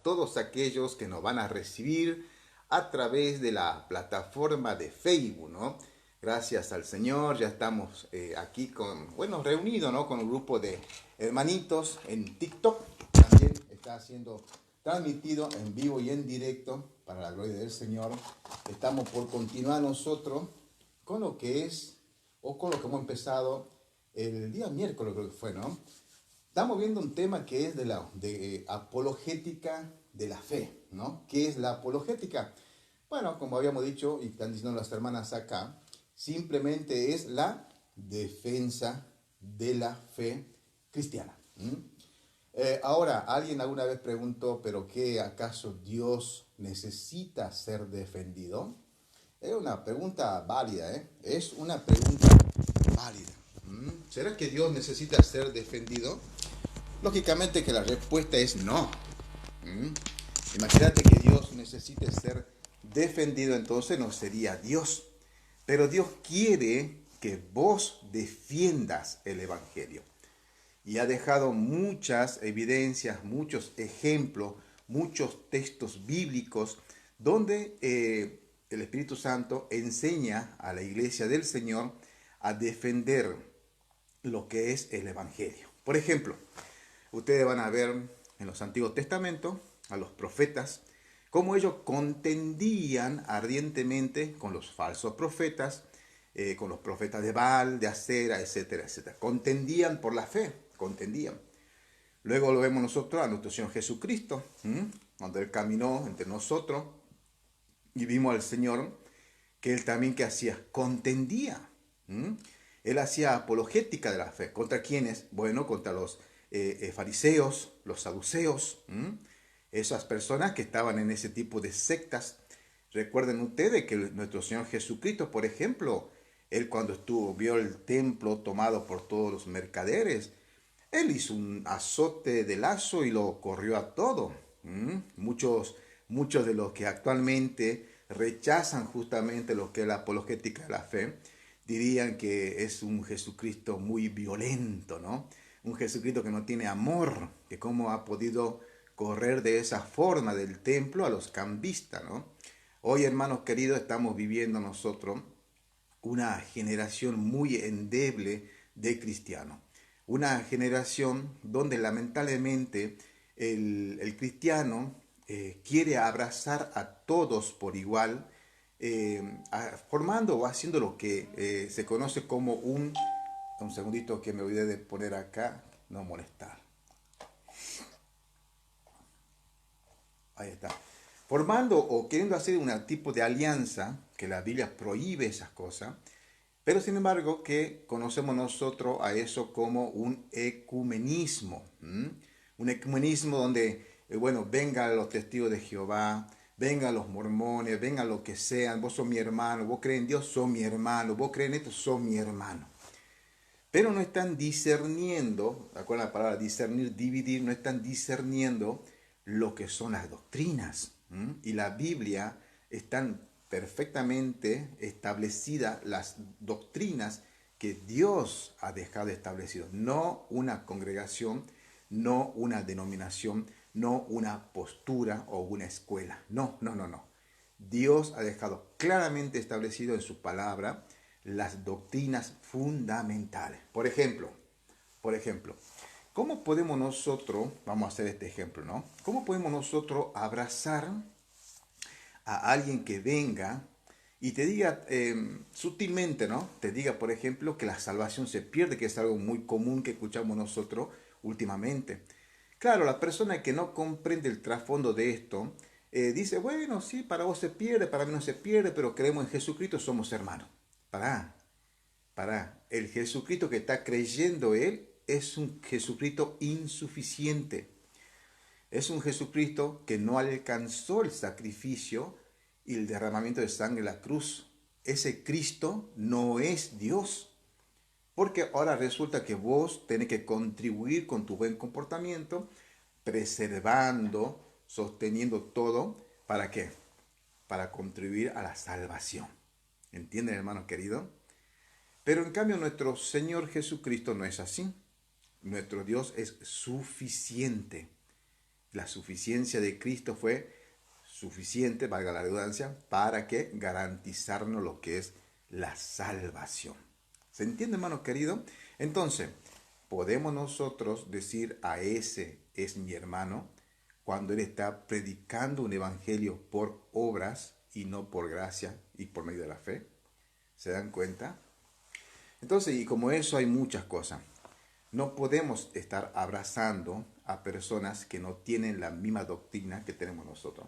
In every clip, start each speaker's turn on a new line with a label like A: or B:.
A: todos aquellos que nos van a recibir a través de la plataforma de Facebook, ¿no? Gracias al Señor, ya estamos aquí reunidos, ¿no? Con un grupo de hermanitos en TikTok. También está siendo transmitido en vivo y en directo para la gloria del Señor. Estamos por continuar nosotros con lo que es, o con lo que hemos empezado el día miércoles, creo que fue, ¿no? Estamos viendo un tema que es de apologética de la fe, ¿no? ¿Qué es la apologética? Bueno, como habíamos dicho y están diciendo las hermanas acá, simplemente es la defensa de la fe cristiana. Ahora, alguien alguna vez preguntó, ¿pero qué acaso Dios necesita ser defendido? Es una pregunta válida, ¿eh? Es una pregunta válida. ¿Será que Dios necesita ser defendido? Lógicamente que la respuesta es no. Imagínate que Dios necesite ser defendido, entonces no sería Dios. Pero Dios quiere que vos defiendas el Evangelio. Y ha dejado muchas evidencias, muchos ejemplos, muchos textos bíblicos donde el Espíritu Santo enseña a la iglesia del Señor a defender lo que es el Evangelio. Por ejemplo, ustedes van a ver en los Antiguos Testamentos a los profetas cómo ellos contendían ardientemente con los falsos profetas, con los profetas de Baal, de Acera, etcétera, etcétera. Contendían por la fe, contendían. Luego lo vemos nosotros a nuestro Señor Jesucristo, cuando Él caminó entre nosotros y vimos al Señor que Él también que hacía, contendía. Él hacía apologética de la fe. ¿Contra quiénes? Bueno, contra los fariseos, los saduceos, esas personas que estaban en ese tipo de sectas. Recuerden ustedes que nuestro Señor Jesucristo, por ejemplo, Él cuando vio el templo tomado por todos los mercaderes, Él hizo un azote de lazo y lo corrió a todo. Muchos de los que actualmente rechazan justamente lo que es la apologética de la fe, dirían que es un Jesucristo muy violento, ¿no? Un Jesucristo que no tiene amor, que cómo ha podido correr de esa forma del templo a los cambistas, ¿no? Hoy, hermanos queridos, estamos viviendo nosotros una generación muy endeble de cristianos. Una generación donde lamentablemente el cristiano quiere abrazar a todos por igual, formando o haciendo lo que se conoce como un segundito que me olvidé de poner acá, no molestar. Ahí está. Formando o queriendo hacer un tipo de alianza, que la Biblia prohíbe esas cosas, pero sin embargo que conocemos nosotros a eso como un ecumenismo. Un ecumenismo donde, vengan los testigos de Jehová, vengan los mormones, vengan lo que sean, vos sos mi hermano, vos crees en Dios, sos mi hermano, vos crees en esto, sos mi hermano. Pero no están discerniendo, ¿acuerdan la palabra discernir, dividir? No están discerniendo lo que son las doctrinas. Y la Biblia están perfectamente establecidas las doctrinas que Dios ha dejado establecidas. No una congregación, no una denominación, no una postura o una escuela. No, no, no, no. Dios ha dejado claramente establecido en su palabra las doctrinas fundamentales. Por ejemplo, ¿cómo podemos nosotros, vamos a hacer este ejemplo, ¿no? ¿Cómo podemos nosotros abrazar a alguien que venga y te diga sutilmente, ¿no? Te diga, por ejemplo, que la salvación se pierde, que es algo muy común que escuchamos nosotros últimamente. Claro, la persona que no comprende el trasfondo de esto, dice, bueno, sí, para vos se pierde, para mí no se pierde, pero creemos en Jesucristo, somos hermanos. Para el Jesucristo que está creyendo él es un Jesucristo insuficiente. Es un Jesucristo que no alcanzó el sacrificio y el derramamiento de sangre en la cruz. Ese Cristo no es Dios. Porque ahora resulta que vos tenés que contribuir con tu buen comportamiento, preservando, sosteniendo todo. ¿Para qué? Para contribuir a la salvación. ¿Entienden, hermanos queridos? Pero en cambio nuestro Señor Jesucristo no es así. Nuestro Dios es suficiente. La suficiencia de Cristo fue suficiente, valga la redundancia, para que garantizarnos lo que es la salvación. ¿Se entiende, hermano querido? Entonces, podemos nosotros decir a ese es mi hermano cuando él está predicando un evangelio por obras y no por gracia y por medio de la fe. ¿Se dan cuenta? Entonces, y como eso hay muchas cosas. No podemos estar abrazando a personas que no tienen la misma doctrina que tenemos nosotros.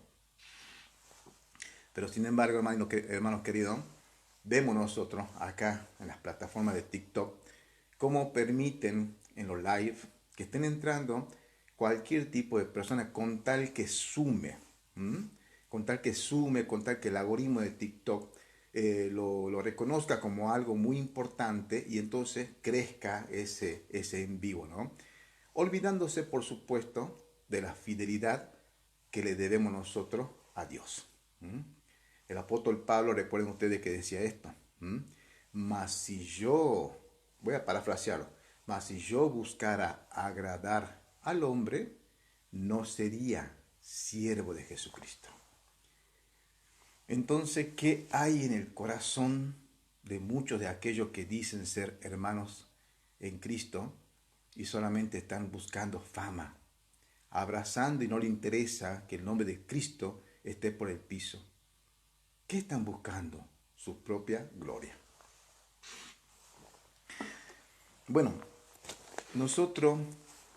A: Pero sin embargo, hermanos queridos, vemos nosotros acá en las plataformas de TikTok cómo permiten en los live que estén entrando cualquier tipo de persona con tal que sume, con tal que sume, con tal que el algoritmo de TikTok lo reconozca como algo muy importante y entonces crezca ese en vivo, ¿no? Olvidándose, por supuesto, de la fidelidad que le debemos nosotros a Dios. El apóstol Pablo, recuerden ustedes que decía esto, mas si yo, voy a parafrasearlo, mas si yo buscara agradar al hombre, no sería siervo de Jesucristo. Entonces, ¿qué hay en el corazón de muchos de aquellos que dicen ser hermanos en Cristo y solamente están buscando fama, abrazando y no le interesa que el nombre de Cristo esté por el piso? ¿Qué están buscando? Su propia gloria. Bueno, nosotros,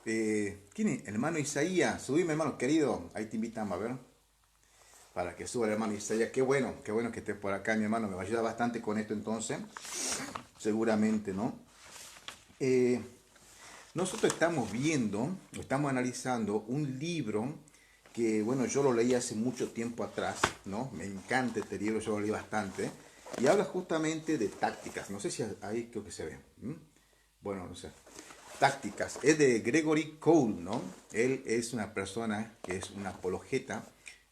A: ¿quién es? Hermano Isaías, subime, hermano querido, ahí te invitamos a ver, para que suba el hermano Isaías. Qué bueno que esté por acá, mi hermano, me va a ayudar bastante con esto entonces, seguramente, ¿no? Nosotros estamos viendo, estamos analizando un libro que, bueno, yo lo leí hace mucho tiempo atrás, ¿no? Me encanta este libro, yo lo leí bastante, y habla justamente de tácticas, no sé si ahí creo que se ve, bueno, no sé, tácticas, es de Gregory Cole, ¿no? Él es una persona que es un apologeta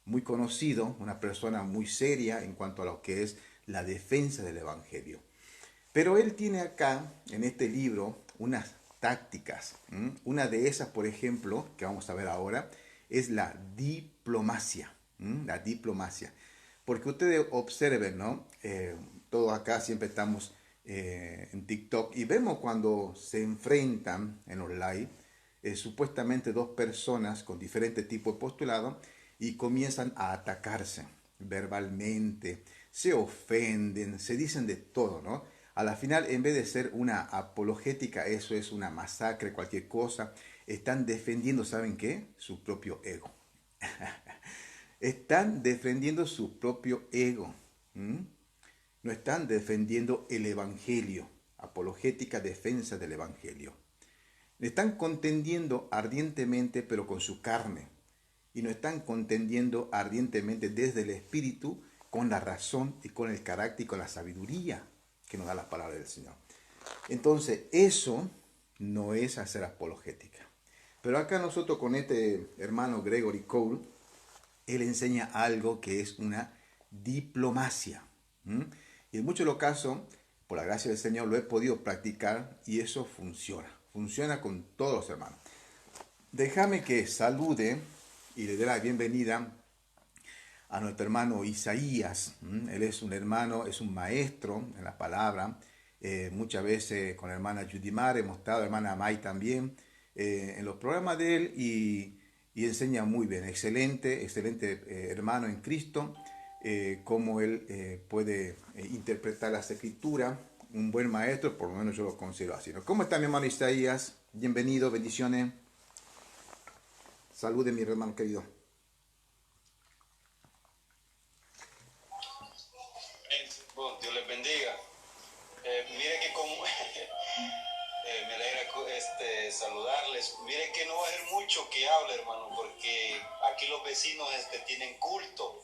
A: muy conocido, una persona muy seria en cuanto a lo que es la defensa del Evangelio. Pero él tiene acá, en este libro, unas tácticas. Una de esas, por ejemplo, que vamos a ver ahora, es la diplomacia. La diplomacia. Porque ustedes observen, ¿no? Todos acá siempre estamos en TikTok y vemos cuando se enfrentan en los live supuestamente dos personas con diferentes tipos de postulado y comienzan a atacarse verbalmente, se ofenden, se dicen de todo, ¿no? A la final, en vez de ser una apologética, eso es una masacre, cualquier cosa, están defendiendo, ¿saben qué? Su propio ego. Están defendiendo su propio ego. No están defendiendo el Evangelio. Apologética, defensa del Evangelio. Están contendiendo ardientemente, pero con su carne. Y no están contendiendo ardientemente desde el Espíritu, con la razón y con el carácter y con la sabiduría que nos da la palabra del Señor. Entonces, eso no es hacer apologética. Pero acá nosotros con este hermano Gregory Cole, él enseña algo que es una diplomacia. Y en muchos de los casos, por la gracia del Señor, lo he podido practicar y eso funciona. Funciona con todos los hermanos. Déjame que salude y le dé la bienvenida a nuestro hermano Isaías. Él es un hermano, es un maestro en la palabra. Muchas veces con la hermana Judimar hemos estado, hermana May también, en los programas de él y enseña muy bien. Excelente hermano en Cristo, cómo él puede interpretar las escrituras. Un buen maestro, por lo menos yo lo considero así, ¿no? ¿Cómo está mi hermano Isaías? Bienvenido, bendiciones. Salude mi hermano querido.
B: Bueno, Dios les bendiga. Mire que como me alegra saludarles. Mire que no va a haber mucho que hable, hermano, porque aquí los vecinos tienen culto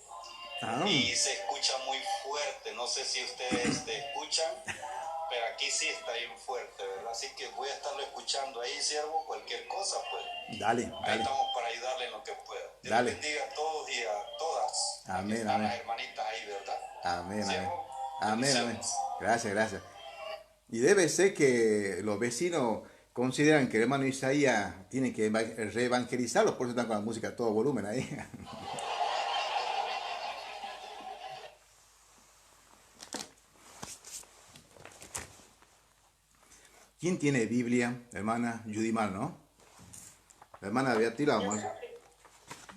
B: y se escucha muy fuerte. No sé si ustedes escuchan, pero aquí sí está bien fuerte, ¿verdad? Así que voy a estarlo escuchando ahí, siervo, cualquier cosa, pues.
A: Dale.
B: Ahí estamos para ayudarle en lo que pueda. Dios les bendiga a todos y a todas.
A: Amén,
B: Están
A: amén.
B: las hermanitas ahí, ¿verdad?
A: Amén,
B: Siervo,
A: amén. Amén, amén.
B: bendiciones.
A: Gracias. Y debe ser que los vecinos consideran que el hermano Isaías tiene que reevangelizarlos, por eso están con la música a todo volumen ahí. ¿Quién tiene Biblia? Hermana Judimar, ¿no? La hermana Beatriz,
C: Yo
A: vamos.
C: creo que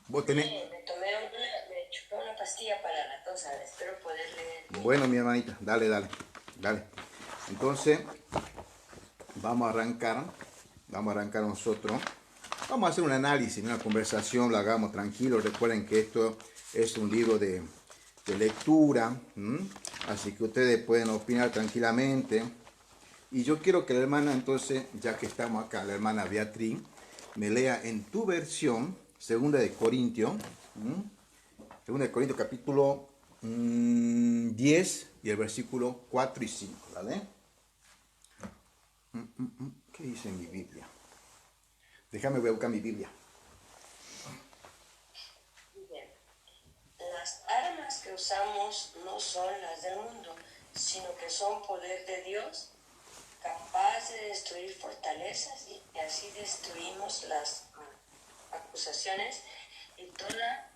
A: Vos
C: sí,
A: tenés.
C: me chupé una pastilla para la tos, espero poder leer bien.
A: Bueno, mi hermanita, dale, dale, dale. Entonces, vamos a arrancar. Vamos a arrancar nosotros. Vamos a hacer un análisis, una conversación, la hagamos tranquilo. Recuerden que esto es un libro de lectura, ¿m? Así que ustedes pueden opinar tranquilamente. Y yo quiero que la hermana, entonces, ya que estamos acá, la hermana Beatriz, me lea en tu versión, segunda de Corintios, segunda de Corintios capítulo 10 y el versículo 4 y 5, ¿vale? ¿Qué dice en mi Biblia? Déjame voy a buscar mi Biblia.
C: Bien. Las armas que usamos no son las del mundo, sino que son poder de Dios, capaz de destruir fortalezas, y así destruimos las acusaciones y toda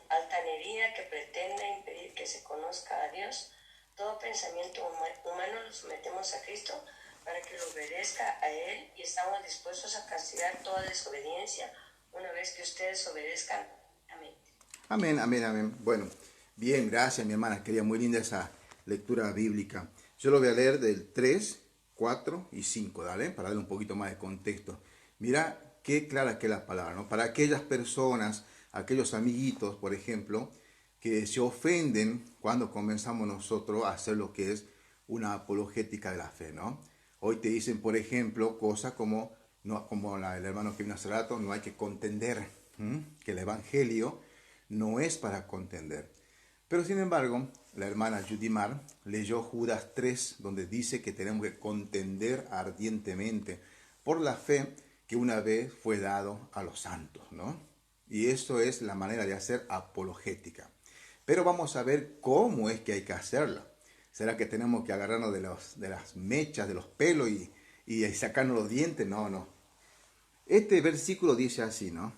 C: altanería que pretenda impedir que se conozca a Dios. Todo pensamiento humano lo sometemos a Cristo para que lo obedezca a Él, y estamos dispuestos a castigar toda desobediencia una vez que ustedes obedezcan. Amén.
A: Amén, amén, amén. Bueno, bien, gracias mi hermana. Quería muy linda esa lectura bíblica. Yo lo voy a leer del 3, 4 y 5, ¿dale? Para darle un poquito más de contexto. Mira qué clara que es la palabra, ¿no? Para aquellas personas, aquellos amiguitos, por ejemplo, que se ofenden cuando comenzamos nosotros a hacer lo que es una apologética de la fe, ¿no? Hoy te dicen, por ejemplo, cosas como, no, como el hermano que vino hace rato, no hay que contender, que el evangelio no es para contender. Pero sin embargo, la hermana Judimar leyó Judas 3, donde dice que tenemos que contender ardientemente por la fe que una vez fue dado a los santos, ¿no? Y eso es la manera de hacer apologética. Pero vamos a ver cómo es que hay que hacerla. ¿Será que tenemos que agarrarnos de las mechas, de los pelos y sacarnos los dientes? No, no. Este versículo dice así, ¿no?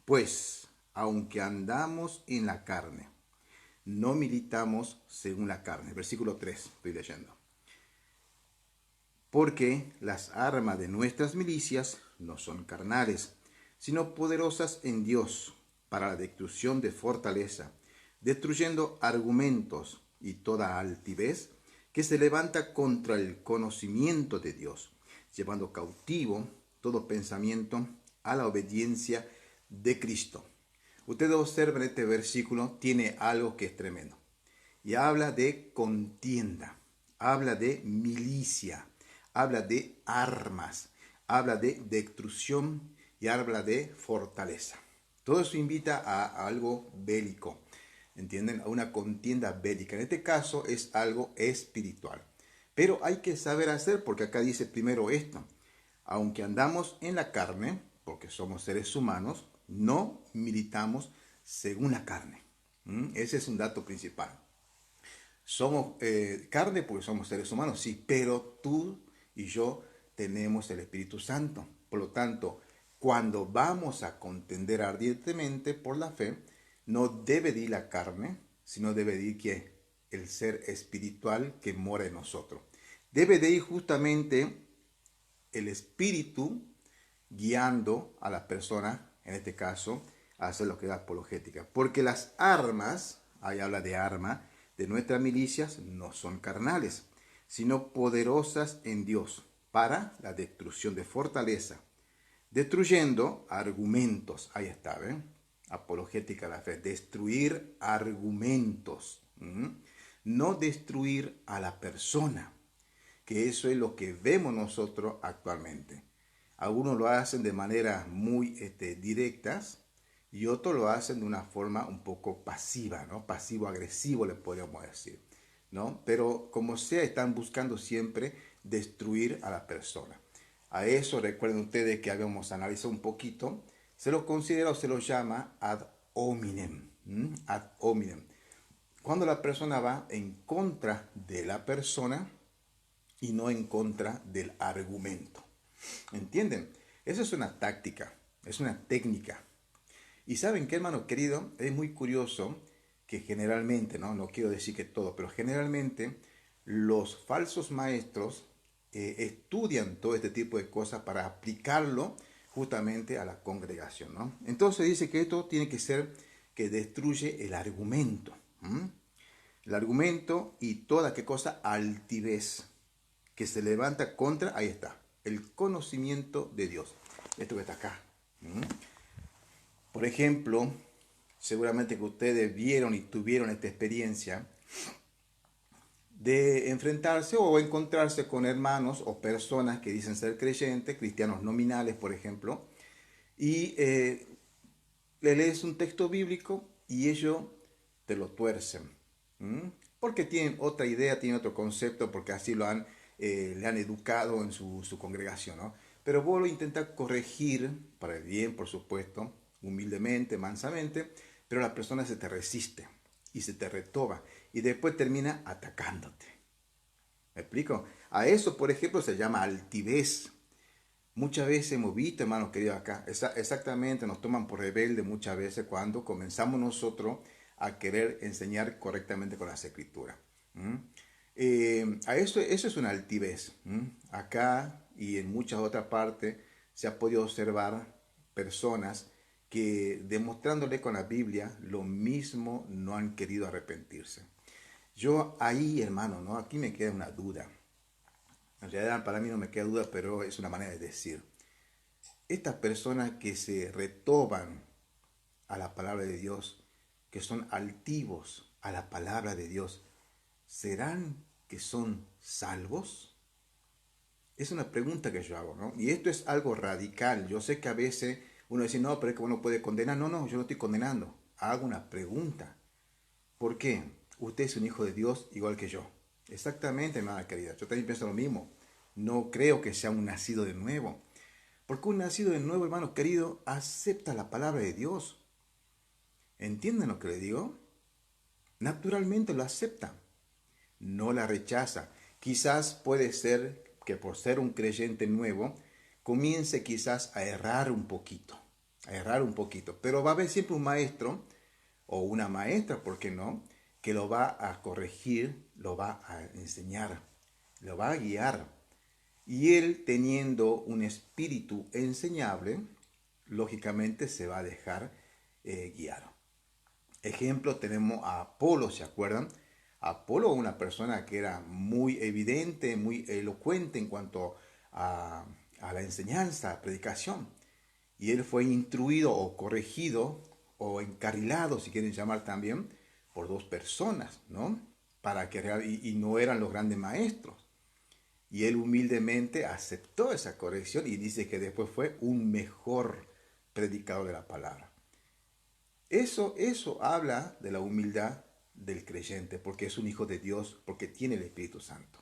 A: Pues, aunque andamos en la carne, no militamos según la carne. Versículo 3, estoy leyendo. Porque las armas de nuestras milicias no son carnales, sino poderosas en Dios para la destrucción de fortaleza, destruyendo argumentos y toda altivez que se levanta contra el conocimiento de Dios, llevando cautivo todo pensamiento a la obediencia de Cristo. Ustedes observen este versículo, tiene algo que es tremendo. Y habla de contienda, habla de milicia, habla de armas, habla de destrucción y habla de fortaleza. Todo eso invita a algo bélico, ¿entienden? A una contienda bélica. En este caso es algo espiritual. Pero hay que saber hacer, porque acá dice primero esto. Aunque andamos en la carne, porque somos seres humanos, no militamos según la carne. Ese es un dato principal. Somos carne porque somos seres humanos, sí, pero tú y yo tenemos el Espíritu Santo. Por lo tanto, cuando vamos a contender ardientemente por la fe, no debe de ir la carne, sino debe de ir ¿qué? El ser espiritual que mora en nosotros. Debe de ir justamente el Espíritu guiando a la persona, en este caso, a hacer lo que es apologética. Porque las armas, ahí habla de arma, de nuestras milicias no son carnales, sino poderosas en Dios para la destrucción de fortaleza, destruyendo argumentos. Ahí está, ¿ven? Apologética a la fe, destruir argumentos, no destruir a la persona, que eso es lo que vemos nosotros actualmente. Algunos lo hacen de manera muy directas y otros lo hacen de una forma un poco pasiva, ¿no? Pasivo-agresivo le podríamos decir, ¿no? Pero como sea, están buscando siempre destruir a la persona. A eso recuerden ustedes que habíamos analizado un poquito, se lo considera o se lo llama ad hominem, ad hominem. Cuando la persona va en contra de la persona y no en contra del argumento. ¿Entienden? Eso es una táctica, es una técnica. Y saben qué, hermano querido, es muy curioso que generalmente, no quiero decir que todo, pero generalmente los falsos maestros estudian todo este tipo de cosas para aplicarlo justamente a la congregación, ¿no? Entonces dice que esto tiene que ser que destruye el argumento. ¿M? El argumento y toda qué cosa altivez que se levanta contra, ahí está, el conocimiento de Dios. Esto que está acá. ¿M? Por ejemplo, seguramente que ustedes vieron y tuvieron esta experiencia de enfrentarse o encontrarse con hermanos o personas que dicen ser creyentes, cristianos nominales, por ejemplo, y le lees un texto bíblico y ellos te lo tuercen. ¿M? Porque tienen otra idea, tienen otro concepto, porque así le han educado en su congregación, ¿no? Pero vos lo intentas corregir, para el bien, por supuesto, humildemente, mansamente, pero la persona se te resiste y se te retoba y después termina atacándote. ¿Me explico? A eso, por ejemplo, se llama altivez. Muchas veces hemos visto, hermanos queridos, acá, exactamente nos toman por rebelde muchas veces cuando comenzamos nosotros a querer enseñar correctamente con las escrituras. ¿Mm? Eso es una altivez. ¿Mm? Acá y en muchas otras partes se ha podido observar personas que demostrándole con la Biblia lo mismo no han querido arrepentirse. Yo ahí, hermano, ¿no? Aquí me queda una duda. En realidad para mí no me queda duda, pero es una manera de decir. Estas personas que se retoban a la palabra de Dios, que son altivos a la palabra de Dios, ¿serán que son salvos? Es una pregunta que yo hago, ¿no? Y esto es algo radical. Yo sé que a veces uno dice, no, pero es que uno puede condenar. No, no, yo no estoy condenando. Hago una pregunta. ¿Por qué? Usted es un hijo de Dios igual que yo. Exactamente, hermana querida. Yo también pienso lo mismo. No creo que sea un nacido de nuevo. Porque un nacido de nuevo, hermano querido, acepta la palabra de Dios. ¿Entienden lo que le digo? Naturalmente lo acepta. No la rechaza. Quizás puede ser que por ser un creyente nuevo, comience quizás a errar un poquito. A errar un poquito. Pero va a haber siempre un maestro o una maestra, ¿por qué no?, que lo va a corregir, lo va a enseñar, lo va a guiar. Y él, teniendo un espíritu enseñable, lógicamente se va a dejar guiar. Ejemplo, tenemos a Apolo, ¿se acuerdan? Apolo, una persona que era muy evidente, muy elocuente en cuanto a la enseñanza, predicación. Y él fue instruido o corregido o encarrilado, si quieren llamar también, por dos personas, ¿no? Para que y no eran los grandes maestros. Y él humildemente aceptó esa corrección y dice que después fue un mejor predicador de la palabra. Eso habla de la humildad del creyente, porque es un hijo de Dios, porque tiene el Espíritu Santo.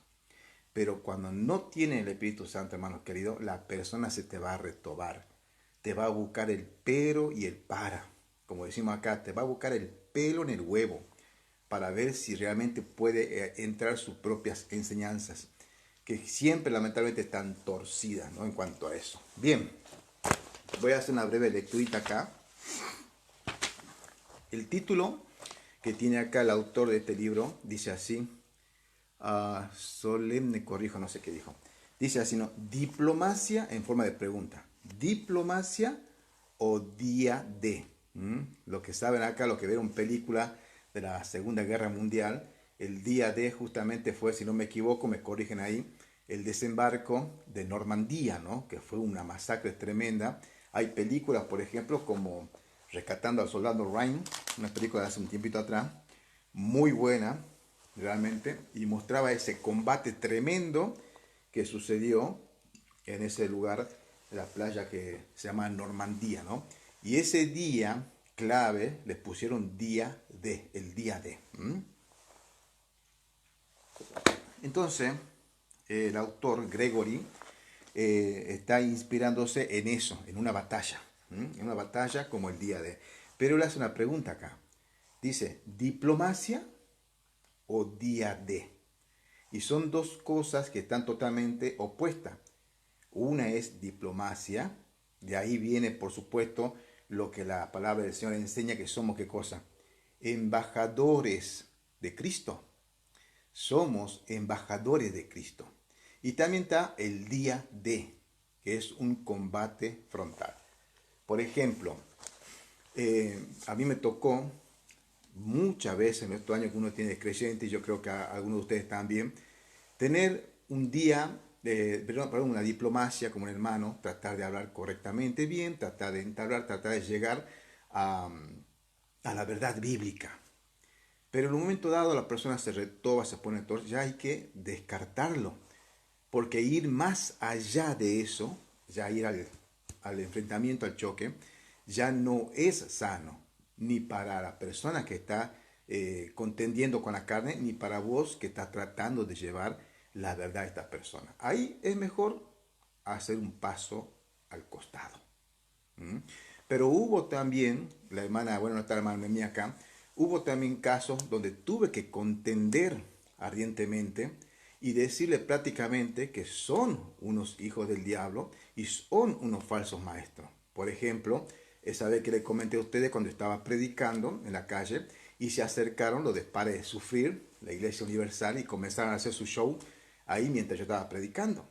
A: Pero cuando no tiene el Espíritu Santo, hermanos queridos, la persona se te va a retobar. Te va a buscar el pero y el para. Como decimos acá, te va a buscar el pelo en el huevo para ver si realmente puede entrar sus propias enseñanzas, que siempre lamentablemente están torcidas, ¿no?, en cuanto a eso. Bien, voy a hacer una breve lecturita acá. El título que tiene acá el autor de este libro dice así, solemne corrijo, no sé qué dijo. Dice así, ¿no? Diplomacia en forma de pregunta. Diplomacia o día de. Lo que saben acá, lo que vieron película de la Segunda Guerra Mundial, el día de justamente fue, si no me equivoco, me corrigen ahí, el desembarco de Normandía, ¿no?, que fue una masacre tremenda. Hay películas, por ejemplo, como Rescatando al Soldado Ryan, una película de hace un tiempito atrás, muy buena, realmente, y mostraba ese combate tremendo que sucedió en ese lugar, la playa que se llama Normandía, ¿no? Y ese día clave les pusieron día de, el día de. Entonces, el autor Gregory está inspirándose en eso, en una batalla, en una batalla como el día de. Pero él hace una pregunta acá. Dice, ¿diplomacia o día de? Y son dos cosas que están totalmente opuestas. Una es diplomacia, de ahí viene, por supuesto, lo que la palabra del Señor enseña que somos, ¿qué cosa? Embajadores de Cristo. Somos embajadores de Cristo. Y también está el día D, que es un combate frontal. Por ejemplo, a mí me tocó muchas veces en estos años que uno tiene creyente, y yo creo que a algunos de ustedes también, tener un día, perdón, una diplomacia como un hermano, tratar de hablar correctamente bien, tratar de entablar, tratar de llegar a, a la verdad bíblica. Pero en un momento dado la persona se retoba, se pone torcido, ya hay que descartarlo, porque ir más allá de eso, ya ir al enfrentamiento, al choque, ya no es sano, ni para la persona que está contendiendo con la carne, ni para vos que estás tratando de llevar la verdad a esta persona. Ahí es mejor hacer un paso al costado. ¿Mm? Pero hubo también, la hermana, bueno, no está la hermana mía acá, hubo también casos donde tuve que contender ardientemente y decirle prácticamente que son unos hijos del diablo y son unos falsos maestros. Por ejemplo, esa vez que le comenté a ustedes cuando estaba predicando en la calle y se acercaron los de Pare de Sufrir, la Iglesia Universal, y comenzaron a hacer su show ahí mientras yo estaba predicando.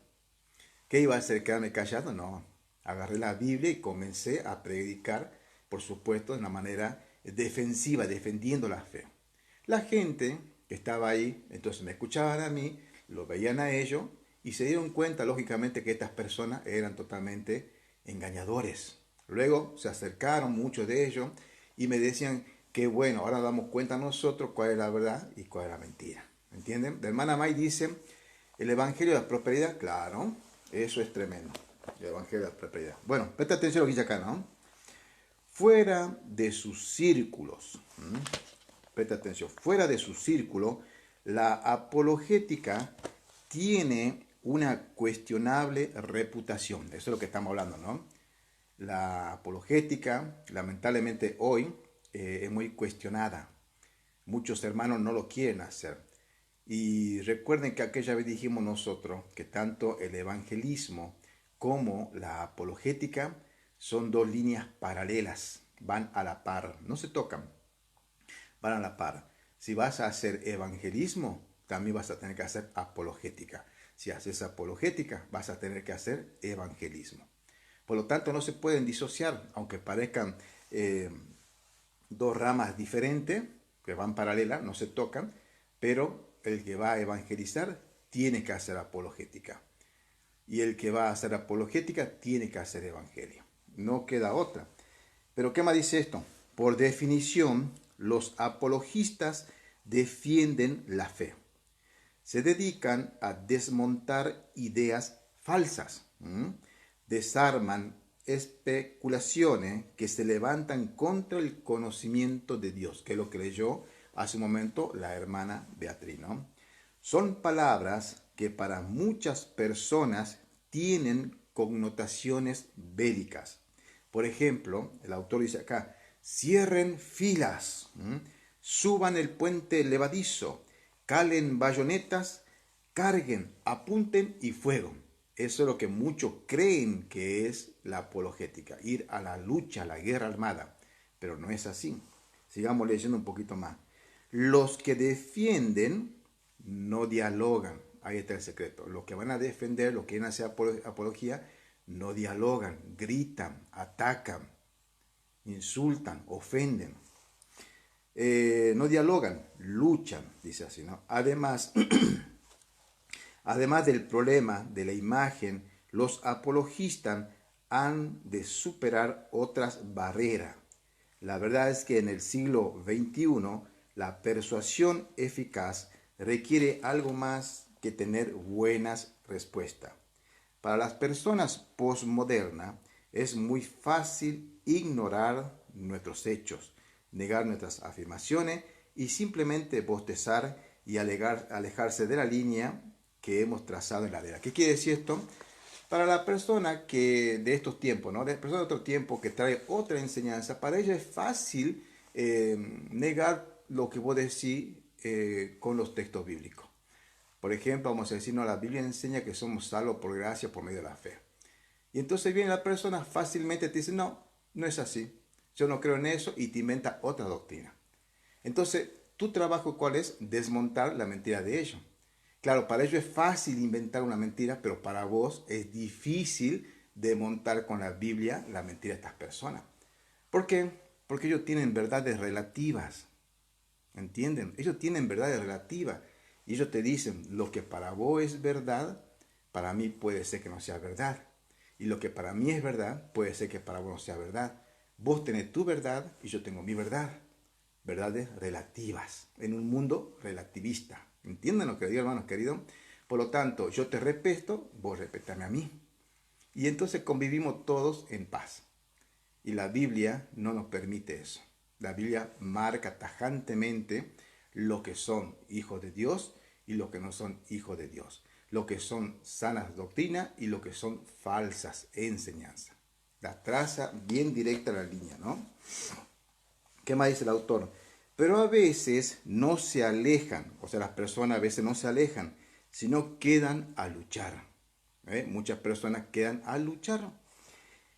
A: ¿Qué iba a hacer? ¿Quedarme callado? No. Agarré la Biblia y comencé a predicar, por supuesto, de una manera defensiva, defendiendo la fe. La gente que estaba ahí, entonces me escuchaban a mí, lo veían a ellos y se dieron cuenta, lógicamente, que estas personas eran totalmente engañadores. Luego se acercaron muchos de ellos y me decían que bueno, ahora nos damos cuenta nosotros cuál es la verdad y cuál es la mentira. ¿Entienden? La hermana May dice, el Evangelio de la Prosperidad, claro, eso es tremendo. El Evangelio de la Prosperidad. Bueno, presta atención a lo que dice acá, ¿no? Fuera de sus círculos, presta atención, fuera de su círculo, la apologética tiene una cuestionable reputación. Eso es lo que estamos hablando, ¿no? La apologética, lamentablemente hoy, es muy cuestionada. Muchos hermanos no lo quieren hacer. Y recuerden que aquella vez dijimos nosotros que tanto el evangelismo como la apologética son dos líneas paralelas, van a la par, no se tocan, van a la par. Si vas a hacer evangelismo, también vas a tener que hacer apologética. Si haces apologética, vas a tener que hacer evangelismo. Por lo tanto, no se pueden disociar, aunque parezcan dos ramas diferentes, que van paralelas, no se tocan, pero el que va a evangelizar tiene que hacer apologética. Y el que va a hacer apologética tiene que hacer evangelio. No queda otra. Pero ¿qué más dice esto? Por definición, los apologistas defienden la fe. Se dedican a desmontar ideas falsas. Desarman especulaciones que se levantan contra el conocimiento de Dios, que es lo que leyó hace un momento la hermana Beatriz, ¿no? Son palabras que para muchas personas tienen connotaciones bélicas. Por ejemplo, el autor dice acá, cierren filas, suban el puente levadizo, calen bayonetas, carguen, apunten y fuego. Eso es lo que muchos creen que es la apologética, ir a la lucha, a la guerra armada. Pero no es así. Sigamos leyendo un poquito más. Los que defienden no dialogan. Ahí está el secreto. Los que van a defender, los que quieren hacer apología, no dialogan, gritan, atacan, insultan, ofenden. No dialogan, luchan, dice así, ¿no? Además, además del problema de la imagen, los apologistas han de superar otras barreras. La verdad es que en el siglo XXI la persuasión eficaz requiere algo más que tener buenas respuestas. Para las personas postmodernas es muy fácil ignorar nuestros hechos, negar nuestras afirmaciones y simplemente bostezar y alejarse de la línea que hemos trazado en la vida. ¿Qué quiere decir esto? Para la persona que de estos tiempos, ¿no? La persona de otro tiempo que trae otra enseñanza, para ella es fácil negar lo que vos decís con los textos bíblicos. Por ejemplo, vamos a decir, no, la Biblia enseña que somos salvos por gracia por medio de la fe. Y entonces viene la persona, fácilmente te dice, no, no es así. Yo no creo en eso y te inventa otra doctrina. Entonces, tu trabajo, ¿cuál es? Desmontar la mentira de ellos. Claro, para ellos es fácil inventar una mentira, pero para vos es difícil desmontar con la Biblia la mentira de estas personas. ¿Por qué? Porque ellos tienen verdades relativas. ¿Entienden? Ellos tienen verdades relativas. Y ellos te dicen, lo que para vos es verdad, para mí puede ser que no sea verdad. Y lo que para mí es verdad, puede ser que para vos no sea verdad. Vos tenés tu verdad y yo tengo mi verdad. Verdades relativas, en un mundo relativista. ¿Entienden lo que digo, hermanos queridos? Por lo tanto, yo te respeto, vos respetame a mí. Y entonces convivimos todos en paz. Y la Biblia no nos permite eso. La Biblia marca tajantemente lo que son hijos de Dios y lo que no son hijos de Dios. Lo que son sanas doctrinas y lo que son falsas enseñanzas. La traza bien directa la línea, ¿no? ¿Qué más dice el autor? Pero a veces no se alejan, o sea, las personas a veces no se alejan, sino quedan a luchar. Muchas personas quedan a luchar.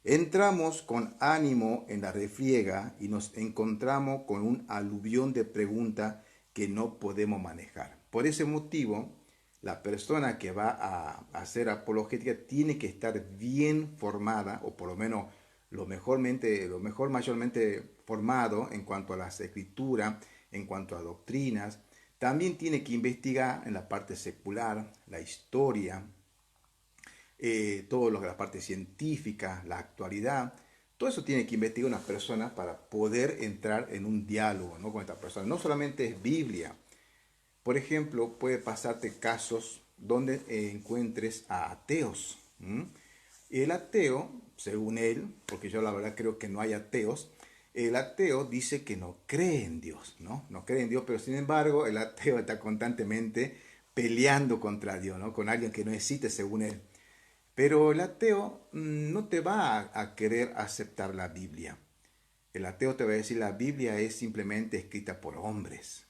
A: Entramos con ánimo en la refriega y nos encontramos con un aluvión de preguntas que no podemos manejar. Por ese motivo, la persona que va a hacer apologética tiene que estar bien formada, o por lo menos lo mejor mayormente formado en cuanto a las escrituras, en cuanto a doctrinas. También tiene que investigar en la parte secular, la historia, todo lo que la parte científica, la actualidad. Todo eso tiene que investigar una persona para poder entrar en un diálogo, ¿no?, con esta persona. No solamente es Biblia. Por ejemplo, puede pasarte casos donde encuentres a ateos. El ateo, según él, porque yo la verdad creo que no hay ateos, el ateo dice que no cree en Dios, ¿no? No cree en Dios, pero sin embargo el ateo está constantemente peleando contra Dios, ¿no? Con alguien que no existe según él. Pero el ateo no te va a querer aceptar la Biblia. El ateo te va a decir la Biblia es simplemente escrita por hombres.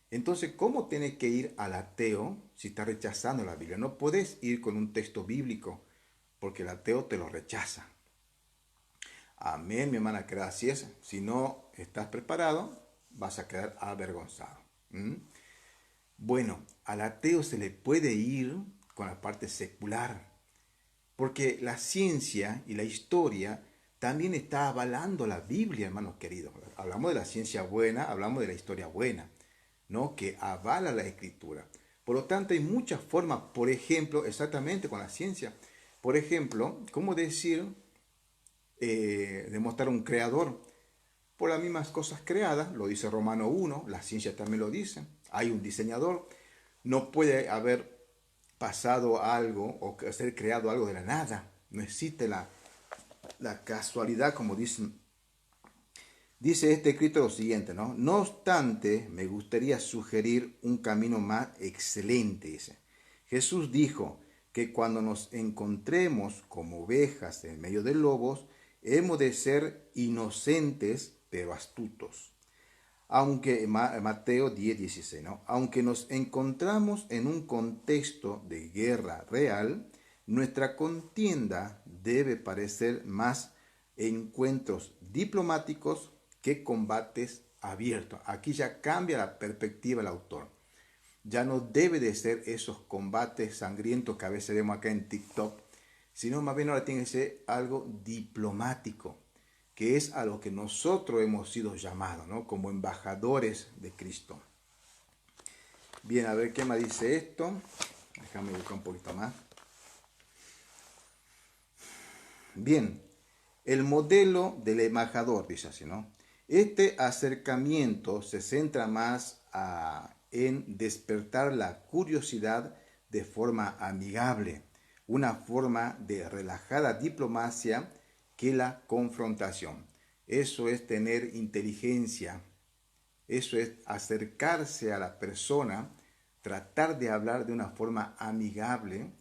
A: Entonces, ¿cómo tienes que ir al ateo si está rechazando la Biblia? No puedes ir con un texto bíblico porque el ateo te lo rechaza. Amén, mi hermana, que así es. Si no estás preparado, vas a quedar avergonzado. Bueno, al ateo se le puede ir con la parte secular, porque la ciencia y la historia también está avalando la Biblia, hermanos queridos. Hablamos de la ciencia buena, hablamos de la historia buena, ¿no?, que avala la escritura. Por lo tanto, hay muchas formas, por ejemplo, exactamente con la ciencia. Por ejemplo, ¿cómo decir, demostrar un creador? Por las mismas cosas creadas, lo dice Romano 1, la ciencia también lo dice. Hay un diseñador, no puede haber pasado algo o ser creado algo de la nada. No existe la casualidad, como dicen. Dice este escrito lo siguiente, ¿no? No obstante, me gustaría sugerir un camino más excelente, dice. Jesús dijo que cuando nos encontremos como ovejas en medio de lobos, hemos de ser inocentes pero astutos. Aunque Mateo 10:16, ¿no? Aunque nos encontramos en un contexto de guerra real, nuestra contienda debe parecer más encuentros diplomáticos que combates abiertos. Aquí ya cambia la perspectiva el autor. Ya no debe de ser esos combates sangrientos que a veces vemos acá en TikTok, sino más bien ahora tiene que ser algo diplomático, que es a lo que nosotros hemos sido llamados, ¿no?, como embajadores de Cristo. Bien, a ver qué más dice esto. Déjame buscar un poquito más. Bien, el modelo del embajador, dice así, ¿no? Este acercamiento se centra más en despertar la curiosidad de forma amigable, una forma de relajada diplomacia que la confrontación. Eso es tener inteligencia, eso es acercarse a la persona, tratar de hablar de una forma amigable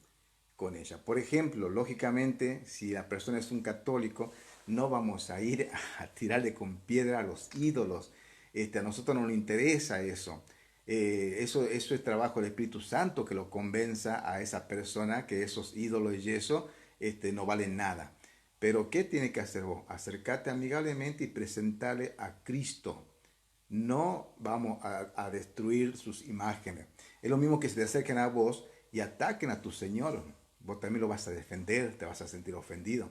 A: con ella. Por ejemplo, lógicamente, si la persona es un católico, no vamos a ir a tirarle con piedra a los ídolos. A nosotros no nos interesa eso. Eso es trabajo del Espíritu Santo que lo convenza a esa persona que esos ídolos y eso no valen nada. Pero ¿qué tiene que hacer vos? Acercarte amigablemente y presentarle a Cristo. No vamos a destruir sus imágenes. Es lo mismo que se te acerquen a vos y ataquen a tu Señor. Vos también lo vas a defender, te vas a sentir ofendido.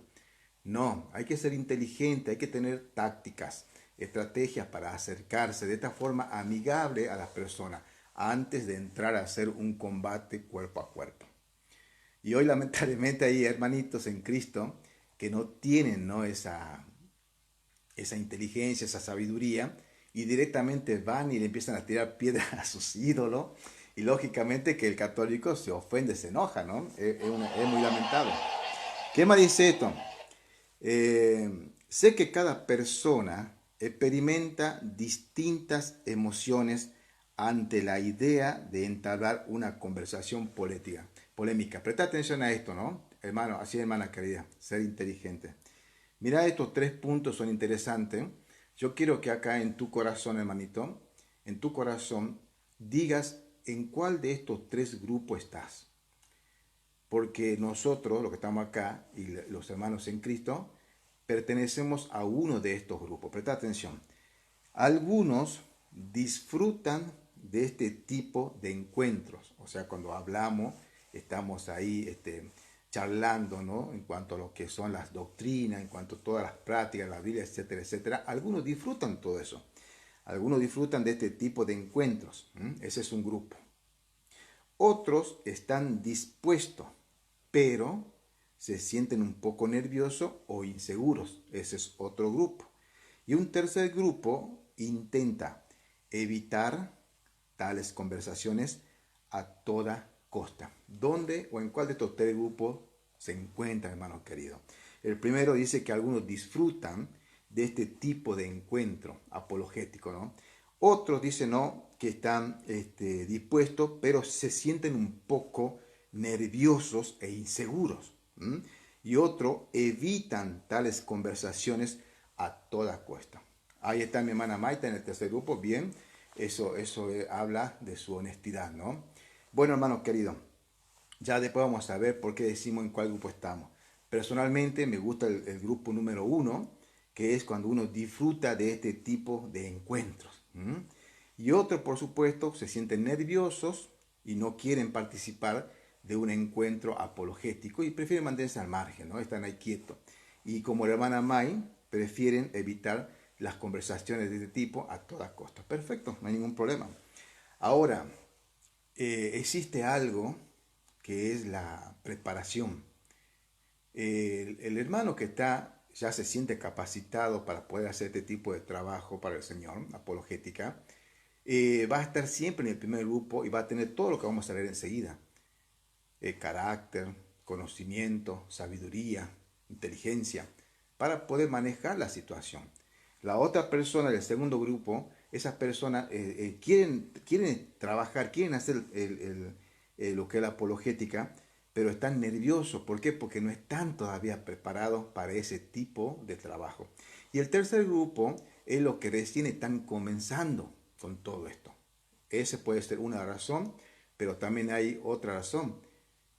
A: No, hay que ser inteligente, hay que tener tácticas, estrategias para acercarse de esta forma amigable a las personas antes de entrar a hacer un combate cuerpo a cuerpo. Y hoy lamentablemente hay hermanitos en Cristo que no tienen, ¿no?, esa inteligencia, esa sabiduría, y directamente van y le empiezan a tirar piedras a sus ídolos, y lógicamente que el católico se ofende, se enoja, ¿no? Es muy lamentable. ¿Qué más dice esto? Sé que cada persona experimenta distintas emociones ante la idea de entablar una conversación polémica. Presta atención a esto, ¿no? Hermano, así hermana querida, ser inteligente. Mira, estos 3 puntos son interesantes. Yo quiero que acá en tu corazón, hermanito, en tu corazón, digas en cuál de estos 3 grupos estás. Porque nosotros, los que estamos acá, y los hermanos en Cristo, pertenecemos a uno de estos grupos. Presta atención. Algunos disfrutan de este tipo de encuentros. O sea, cuando hablamos, estamos ahí charlando, ¿no?, en cuanto a lo que son las doctrinas, en cuanto a todas las prácticas, la Biblia, etcétera, etcétera. Algunos disfrutan todo eso. Algunos disfrutan de este tipo de encuentros. Ese es un grupo. Otros están dispuestos, pero se sienten un poco nerviosos o inseguros. Ese es otro grupo. Y un tercer grupo intenta evitar tales conversaciones a toda costa. ¿Dónde o en cuál de estos 3 grupos se encuentran, hermanos queridos? El primero dice que algunos disfrutan de este tipo de encuentro apologético, ¿no? Otros dicen no, que están dispuestos, pero se sienten un poco nerviosos e inseguros. Y otros evitan tales conversaciones a toda costa. Ahí está mi hermana Maita en el tercer grupo. Bien, eso habla de su honestidad, ¿no? Bueno, hermanos queridos, ya después vamos a ver por qué decimos en cuál grupo estamos. Personalmente me gusta el grupo número 1, que es cuando uno disfruta de este tipo de encuentros. Y otros, por supuesto, se sienten nerviosos y no quieren participar de un encuentro apologético y prefieren mantenerse al margen, ¿no? Están ahí quietos. Y como la hermana May, prefieren evitar las conversaciones de este tipo a toda costa. Perfecto, no hay ningún problema. Ahora, existe algo que es la preparación. El hermano que ya se siente capacitado para poder hacer este tipo de trabajo para el Señor, apologética, va a estar siempre en el primer grupo y va a tener todo lo que vamos a ver enseguida. Carácter, conocimiento, sabiduría, inteligencia, para poder manejar la situación. La otra persona del segundo grupo, esas personas quieren trabajar, quieren hacer lo que es la apologética, pero están nerviosos. ¿Por qué? Porque no están todavía preparados para ese tipo de trabajo. Y el tercer grupo es lo que recién están comenzando con todo esto. Ese puede ser una razón, pero también hay otra razón.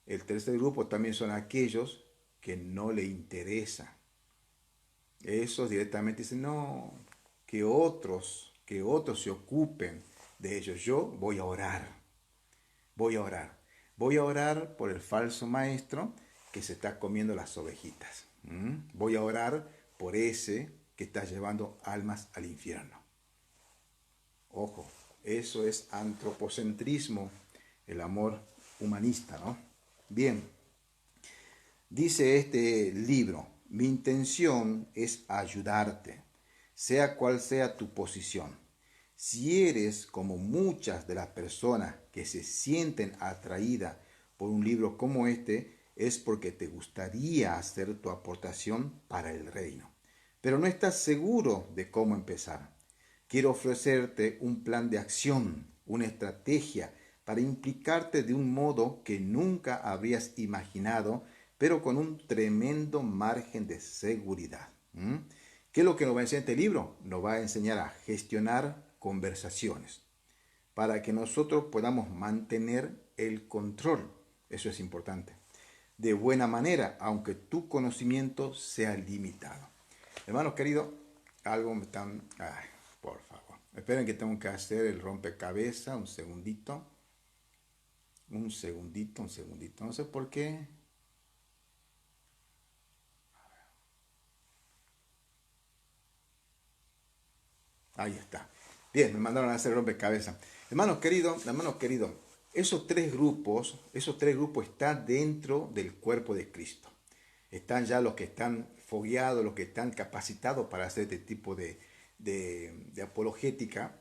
A: El tercer grupo también son aquellos que no le interesa. Esos directamente dicen, no, que otros se ocupen de ellos. Yo voy a orar. Voy a orar por el falso maestro que se está comiendo las ovejitas. Voy a orar por ese que está llevando almas al infierno. Ojo, eso es antropocentrismo, el amor humanista, ¿no? Bien, dice este libro, mi intención es ayudarte, sea cual sea tu posición. Si eres como muchas de las personas que se sienten atraídas por un libro como este, es porque te gustaría hacer tu aportación para el reino, pero no estás seguro de cómo empezar. Quiero ofrecerte un plan de acción, una estrategia para implicarte de un modo que nunca habrías imaginado, pero con un tremendo margen de seguridad. ¿Qué es lo que nos va a enseñar este libro? Nos va a enseñar a gestionar conversaciones para que nosotros podamos mantener el control. Eso es importante. de buena manera, aunque tu conocimiento sea limitado. Hermanos queridos, algo me están... Ay, por favor. Esperen que tengo que hacer el rompecabezas. Un segundito. Un segundito. No sé por qué. Ahí está. Bien, me mandaron a hacer rompecabezas. Hermanos queridos, esos tres grupos están dentro del cuerpo de Cristo. Están ya los que están fogueados, los que están capacitados para hacer este tipo de apologética,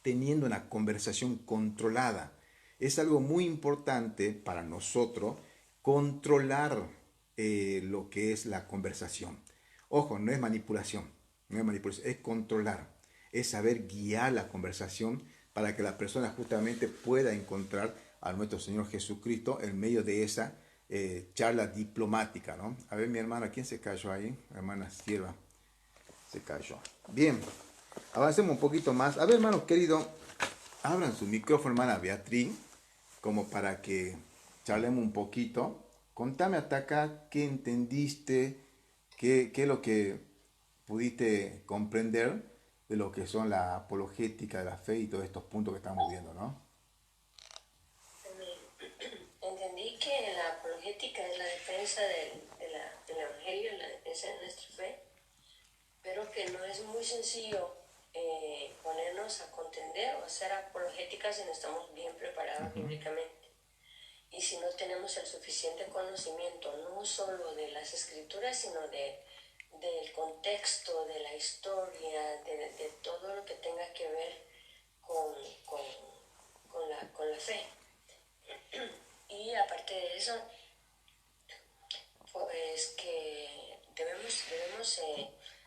A: teniendo una conversación controlada. Es algo muy importante para nosotros controlar lo que es la conversación. Ojo, no es manipulación, es controlar, es saber guiar la conversación para que la persona justamente pueda encontrar a nuestro Señor Jesucristo en medio de esa charla diplomática, ¿no? A ver, mi hermana, ¿quién se cayó ahí? La hermana Sierva se cayó. Bien, avancemos un poquito más. A ver, hermanos queridos, abran su micrófono, hermana Beatriz, como para que charlemos un poquito. Contame hasta acá qué entendiste, qué es lo que pudiste comprender de lo que son la apologética de la fe y todos estos puntos que estamos viendo, ¿no?
C: Entendí que la apologética es la defensa del Evangelio, la defensa de nuestra fe, pero que no es muy sencillo ponernos a contender o hacer apologética si no estamos bien preparados bíblicamente. Y si no tenemos el suficiente conocimiento, no solo de las escrituras, sino del contexto, de la historia, de todo lo que tenga que ver con la fe. Y aparte de eso, pues que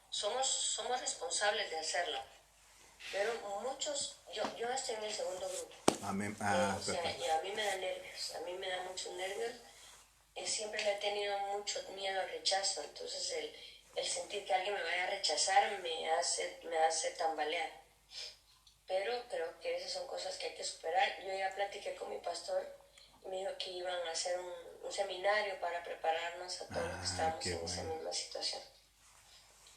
C: somos responsables de hacerlo. Pero muchos, yo estoy en el segundo grupo.
A: Amén.
C: O sea, y a mí me da nervios, a mí me da muchos nervios. Siempre le he tenido mucho miedo al rechazo, entonces el sentir que alguien me vaya a rechazar me hace tambalear. Pero creo que esas son cosas que hay que superar. Yo ya platiqué con mi pastor y me dijo que iban a hacer un seminario para prepararnos a todos los que estamos en esa misma situación.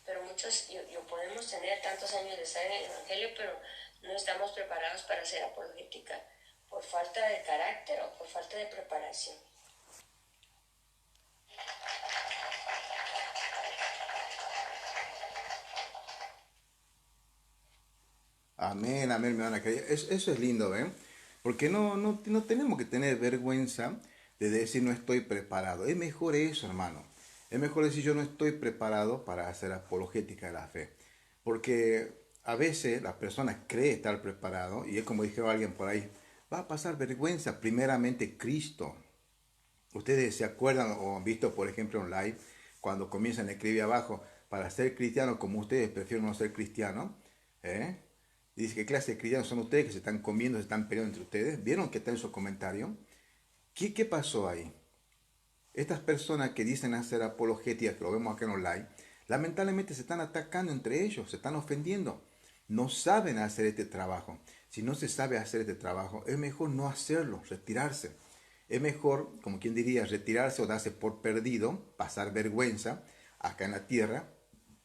C: Pero muchos, podemos tener tantos años de estar en el Evangelio, pero no estamos preparados para hacer apologética por falta de carácter o por falta de preparación.
A: Amén, amén, mi hermana querida. Eso es lindo, ¿ven? Porque no tenemos que tener vergüenza de decir no estoy preparado. Es mejor eso, hermano. Es mejor decir yo no estoy preparado para hacer apologética de la fe. Porque a veces la persona cree estar preparado y es como dijo alguien por ahí, va a pasar vergüenza primeramente Cristo. Ustedes se acuerdan o han visto, por ejemplo, en live, cuando comienzan a escribir abajo, para ser cristiano como ustedes, prefiero no ser cristiano. ¿Eh? Dice, ¿qué clase de cristianos son ustedes que se están comiendo, se están peleando entre ustedes? ¿Vieron que está en su comentario? ¿Qué pasó ahí? Estas personas que dicen hacer apologética, que lo vemos acá en online, lamentablemente se están atacando entre ellos, se están ofendiendo. No saben hacer este trabajo. Si no se sabe hacer este trabajo, es mejor no hacerlo, retirarse. Es mejor, como quien diría, retirarse o darse por perdido, pasar vergüenza acá en la tierra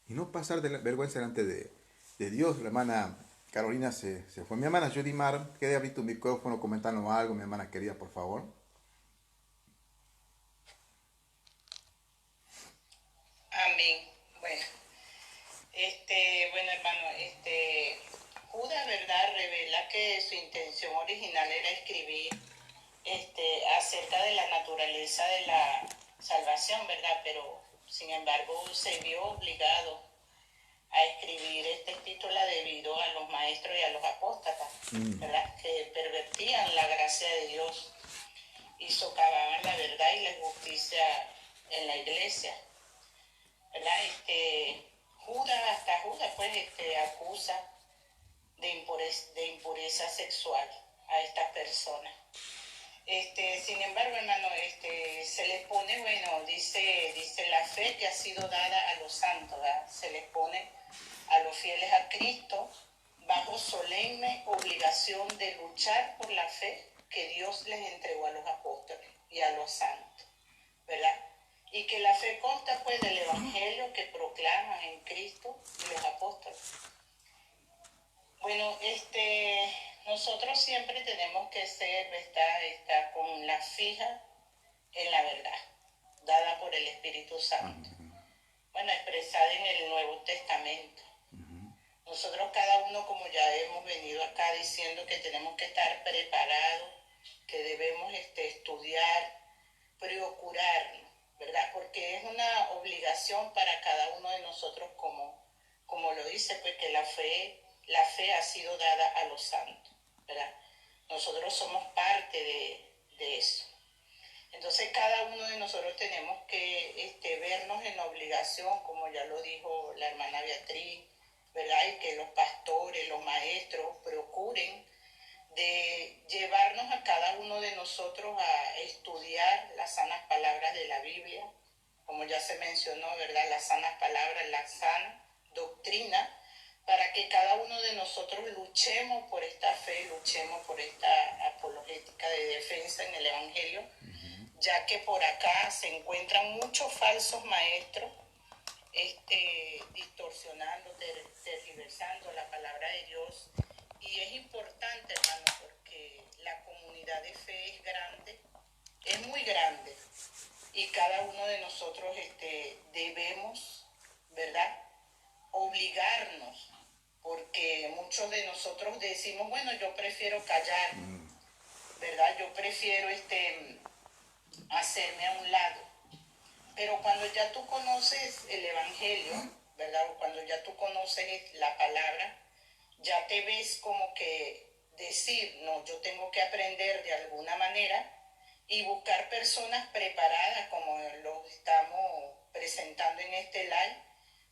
A: y no pasar de la vergüenza delante de Dios. La hermana Carolina se fue. Mi hermana Judy Mar, ¿quieres abrir tu micrófono, comentarnos algo, mi hermana querida, por favor?
D: Amén. Bueno, hermano, Judas, ¿verdad? Revela que su intención original era escribir acerca de la naturaleza de la salvación, ¿verdad? Pero, sin embargo, se vio obligado a escribir esta epístola debido a los maestros y a los apóstatas, ¿verdad? Que pervertían la gracia de Dios y socavaban la verdad y la justicia en la iglesia, ¿verdad? Judas pues acusa de impureza sexual a estas personas. Sin embargo, hermano, se les pone, bueno, dice la fe que ha sido dada a los santos, ¿verdad? Se les pone a los fieles a Cristo bajo solemne obligación de luchar por la fe que Dios les entregó a los apóstoles y a los santos, ¿verdad? Y que la fe consta pues del evangelio que proclaman en Cristo y los apóstoles. Bueno, nosotros siempre tenemos que ser, estar con la fija en la verdad, dada por el Espíritu Santo. Bueno, expresada en el Nuevo Testamento. Nosotros cada uno, como ya hemos venido acá diciendo, que tenemos que estar preparados, que debemos estudiar, procurarnos, ¿verdad? Porque es una obligación para cada uno de nosotros, como lo dice, pues que la fe ha sido dada a los santos, ¿verdad? Nosotros somos parte de eso. Entonces cada uno de nosotros tenemos que vernos en la obligación, como ya lo dijo la hermana Beatriz, ¿verdad? Y que los pastores, los maestros procuren de llevarnos a cada uno de nosotros a estudiar las sanas palabras de la Biblia, como ya se mencionó, ¿verdad? Las sanas palabras, la sana doctrina, para que cada uno de nosotros luchemos por esta fe, luchemos por esta apologética de defensa en el Evangelio, ya que por acá se encuentran muchos falsos maestros distorsionando, tergiversando la palabra de Dios. Y es importante, hermano, porque la comunidad de fe es grande, es muy grande, y cada uno de nosotros debemos, ¿verdad?, obligarnos, porque muchos de nosotros decimos, bueno, yo prefiero callar, ¿verdad? Yo prefiero hacerme a un lado. Pero cuando ya tú conoces el Evangelio, ¿verdad? O cuando ya tú conoces la palabra, ya te ves como que decir, no, yo tengo que aprender de alguna manera y buscar personas preparadas, como lo estamos presentando en este live,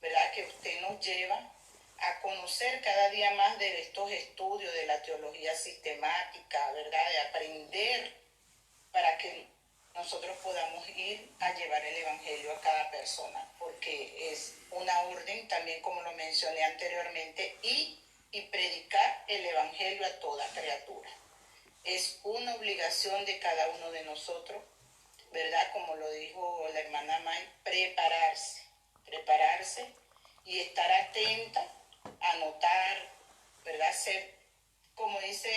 D: ¿verdad? Que usted nos lleva a conocer cada día más de estos estudios de la teología sistemática, ¿verdad? De aprender para que nosotros podamos ir a llevar el Evangelio a cada persona, porque es una orden también, como lo mencioné anteriormente, y predicar el Evangelio a toda criatura. Es una obligación de cada uno de nosotros, ¿verdad? Como lo dijo la hermana May, prepararse y estar atenta, anotar, ¿verdad? Ser, como dice,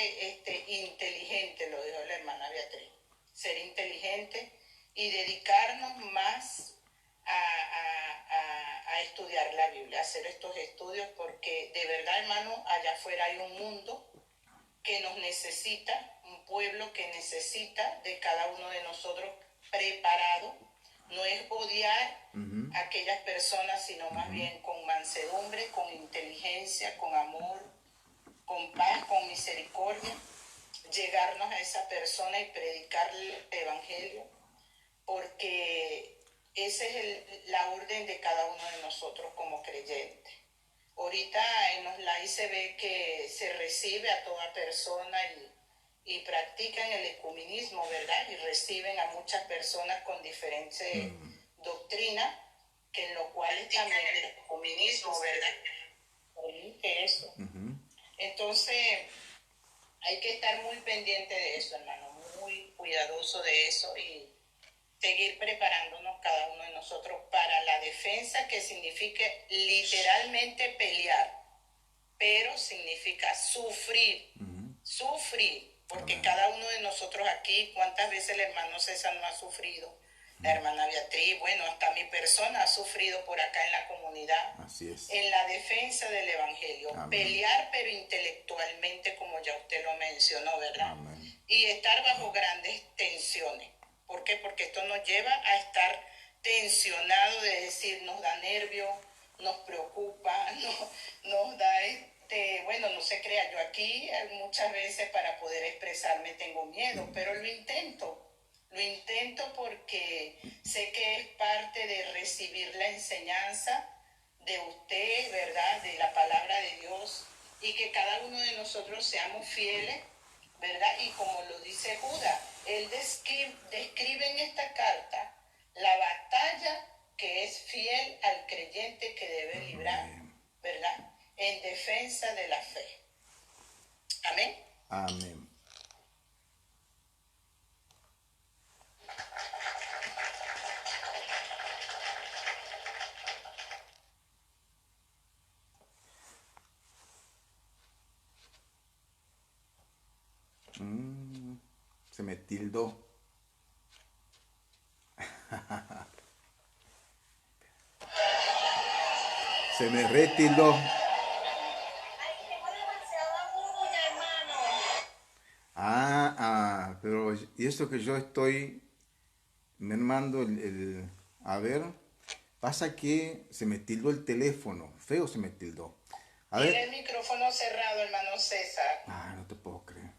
D: inteligente, lo dijo la hermana Beatriz, ser inteligente y dedicarnos más a estudiar la Biblia, a hacer estos estudios, porque de verdad, hermano, allá afuera hay un mundo que nos necesita, un pueblo que necesita de cada uno de nosotros preparado. No es odiar a aquellas personas, sino más bien con mansedumbre, con inteligencia, con amor, con paz, con misericordia, llegarnos a esa persona y predicarle el Evangelio, porque esa es la orden de cada uno de nosotros como creyentes. Ahorita en los live se ve que se recibe a toda persona y practican el ecumenismo, ¿verdad? Y reciben a muchas personas con diferentes doctrinas, que en lo cual también el ecumenismo, ¿verdad? Permite eso. Entonces, hay que estar muy pendiente de eso, hermano, muy cuidadoso de eso y seguir preparándonos cada uno de nosotros para la defensa, que significa literalmente pelear, pero significa sufrir, porque
A: Amén.
D: cada uno de nosotros aquí, ¿cuántas veces el hermano César no ha sufrido? La hermana Beatriz, bueno, hasta mi persona ha sufrido por acá en la comunidad.
A: Así es.
D: En la defensa del Evangelio.
A: Amén.
D: Pelear, pero intelectualmente, como ya usted lo mencionó, ¿verdad?
A: Amén.
D: Y estar bajo grandes tensiones. ¿Por qué? Porque esto nos lleva a estar tensionado, de decir, nos da nervio, nos preocupa, nos da bueno, no se crea, yo aquí muchas veces para poder expresarme tengo miedo, pero lo intento porque sé que es parte de recibir la enseñanza de usted, ¿verdad? De la palabra de Dios, y que cada uno de nosotros seamos fieles, ¿verdad? Y como lo dice Judas, él describe en esta carta la batalla que es fiel al creyente que debe librar, ¿verdad? En defensa de la fe. Amén.
A: Mm, se me tildó. Se me retildó. Pero y eso que yo estoy mermando a ver, pasa que se me tildó el teléfono, feo se me tildó. A
D: Tiene el
A: ver,
D: micrófono cerrado, hermano César.
A: no te puedo creer.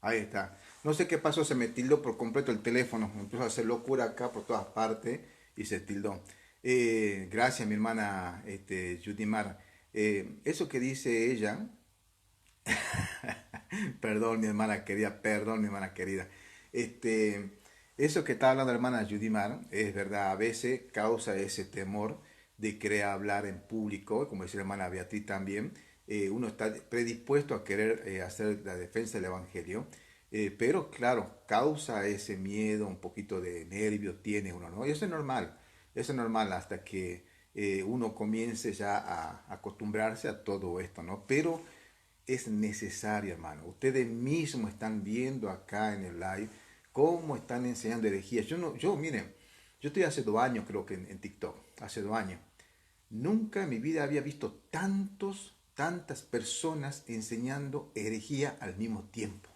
A: Ahí está. No sé qué pasó, se me tildó por completo el teléfono. Me empezó a hacer locura acá por todas partes y se tildó. Gracias, mi hermana Yudimar. Eso que dice ella, perdón, mi hermana querida, perdón, mi hermana querida. Este, eso que está hablando la hermana Yudimar es verdad, a veces causa ese temor de querer hablar en público, como dice la hermana Beatriz también. Uno está predispuesto a querer hacer la defensa del Evangelio, pero claro, causa ese miedo, un poquito de nervio tiene uno, ¿no? Y eso es normal hasta que uno comience ya a acostumbrarse a todo esto, ¿no? Pero es necesario, hermano. Ustedes mismos están viendo acá en el live cómo están enseñando herejías. Yo no, yo, miren, yo estoy hace 2 años, creo que en TikTok, hace 2 años. Nunca en mi vida había visto tantas personas enseñando herejía al mismo tiempo.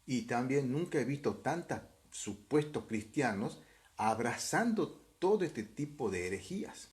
A: Y también nunca he visto tantos supuestos cristianos abrazando todo este tipo de herejías.